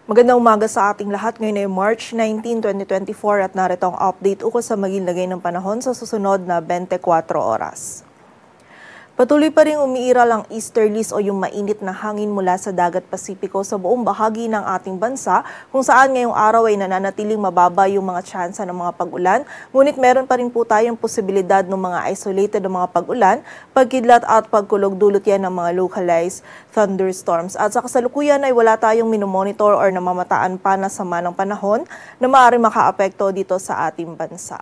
Magandang umaga sa ating lahat. Ngayon ay March 19, 2024 at narito ang update ukol sa maging lagay ng panahon sa susunod na 24 oras. Patuloy pa rin umiiral ang easterlies o yung mainit na hangin mula sa dagat Pasipiko sa buong bahagi ng ating bansa kung saan ngayong araw ay nananatiling mababa yung mga tsansa ng mga pag-ulan. Ngunit meron pa rin po tayong posibilidad ng mga isolated na mga pag-ulan, pagkidlat at pagkulog dulot yan ng mga localized thunderstorms. At sa kasalukuyan ay wala tayong minomonitor or namamataan pa na sama ng panahon na maaaring makaapekto dito sa ating bansa.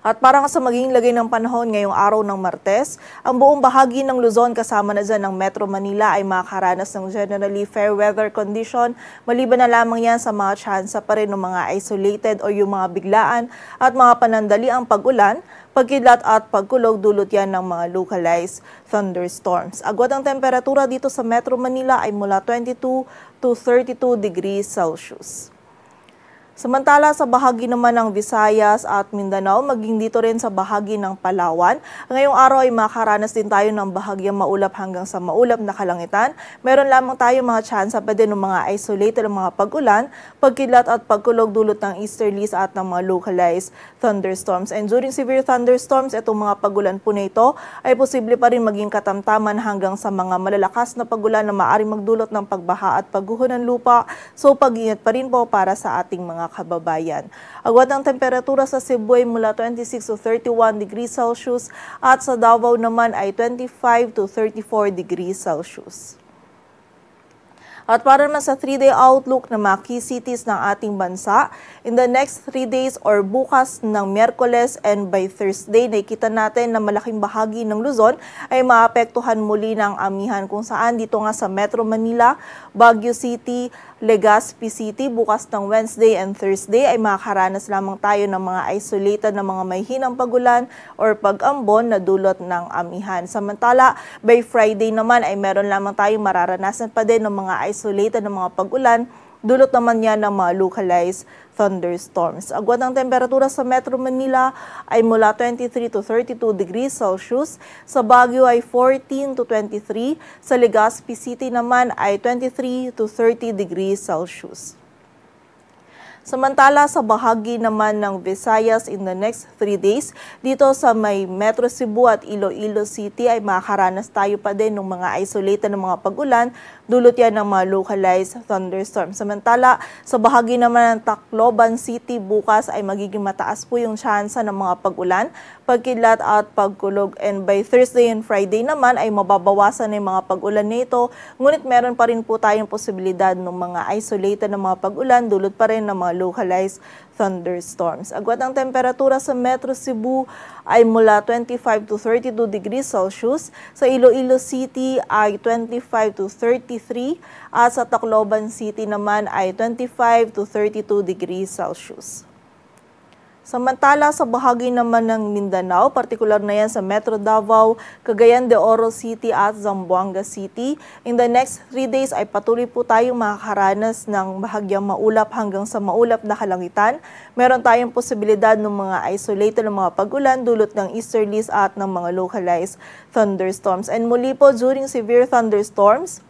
At para sa magiging lagay ng panahon ngayong araw ng Martes, ang buong bahagi ng Luzon kasama na dyan ng Metro Manila ay makakaranas ng generally fair weather condition. Maliban na lamang yan sa mga tsansa pa rin ng mga isolated o yung mga biglaan at mga panandaliang pag-ulan, pagkidlat at pagkulog dulot yan ng mga localized thunderstorms. Agwat ang temperatura dito sa Metro Manila ay mula 22 to 32 degrees Celsius. Samantala sa bahagi naman ng Visayas at Mindanao, maging dito rin sa bahagi ng Palawan, ngayong araw ay makaranas din tayo ng bahagyang maulap hanggang sa maulap na kalangitan. Meron lamang tayo mga tsansa pa din ng mga isolated ng mga pag-ulan, pagkidlat at pagkulog dulot ng easterlies at ng mga localized thunderstorms. And during severe thunderstorms, itong mga pag-ulan po na ito ay posible pa rin maging katamtaman hanggang sa mga malalakas na pag-ulan na maaaring magdulot ng pagbaha at pagguho ng lupa. So pag-ingat pa rin po para sa ating mga kababayan. Agwat ang temperatura sa Cebu ay mula 26 to 31 degrees Celsius at sa Davao naman ay 25 to 34 degrees Celsius. At para naman sa 3-day outlook ng mga key cities ng ating bansa, in the next 3 days or bukas ng Miyerkules and by Thursday, nakikita natin na malaking bahagi ng Luzon ay maapektuhan muli ng amihan kung saan dito nga sa Metro Manila, Baguio City, Legazpi City, bukas ng Wednesday and Thursday ay makakaranas lamang tayo ng mga isolated na mga may hinang pagulan or pag-ambon na dulot ng amihan. Samantala, by Friday naman ay meron lamang tayong mararanasan pa din ng mga isolated na mga pag-ulan, dulot naman yan ng mga localized thunderstorms. Agwat ang temperatura sa Metro Manila ay mula 23 to 32 degrees Celsius, sa Baguio ay 14 to 23, sa Legazpi City naman ay 23 to 30 degrees Celsius. Samantala sa bahagi naman ng Visayas in the next 3 days, dito sa may Metro Cebu at Iloilo City ay makakaranas tayo pa din ng mga isolated na mga pag-ulan, dulot yan ng mga localized thunderstorms. Samantala sa bahagi naman ng Tacloban City, bukas ay magiging mataas po yung tsansa ng mga pag-ulan, pagkidlat at pagkulog. And by Thursday and Friday naman ay mababawasan na yung mga pag-ulan nito, ngunit meron pa rin po tayong posibilidad ng mga isolated na mga pag-ulan, dulot pa rin ng mga localized thunderstorms. Agwat ang temperatura sa Metro Cebu ay mula 25 to 32 degrees Celsius, sa Iloilo City ay 25 to 33, at sa Tacloban City naman ay 25 to 32 degrees Celsius. Samantala sa bahagi naman ng Mindanao, partikular na yan sa Metro Davao, Cagayan de Oro City at Zamboanga City, in the next 3 days ay patuloy po tayong makakaranas ng bahagyang maulap hanggang sa maulap na kalangitan. Meron tayong posibilidad ng mga isolated na mga pag-ulan dulot ng easterlies at ng mga localized thunderstorms. And muli po, during severe thunderstorms,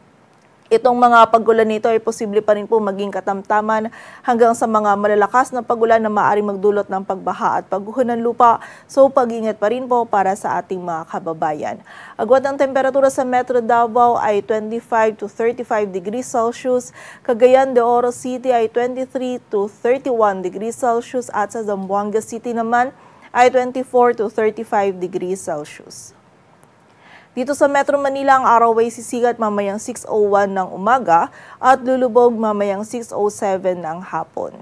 itong mga pag-ulan nito ay posible pa rin po maging katamtaman hanggang sa mga malalakas na pag-ulan na maaaring magdulot ng pagbaha at pagguho ng lupa. So pag-ingat pa rin po para sa ating mga kababayan. Agwat ang temperatura sa Metro Davao ay 25 to 35 degrees Celsius, Cagayan de Oro City ay 23 to 31 degrees Celsius at sa Zamboanga City naman ay 24 to 35 degrees Celsius. Dito sa Metro Manila, ang araw ay sisikat mamayang 6:01 ng umaga at lulubog mamayang 6:07 ng hapon.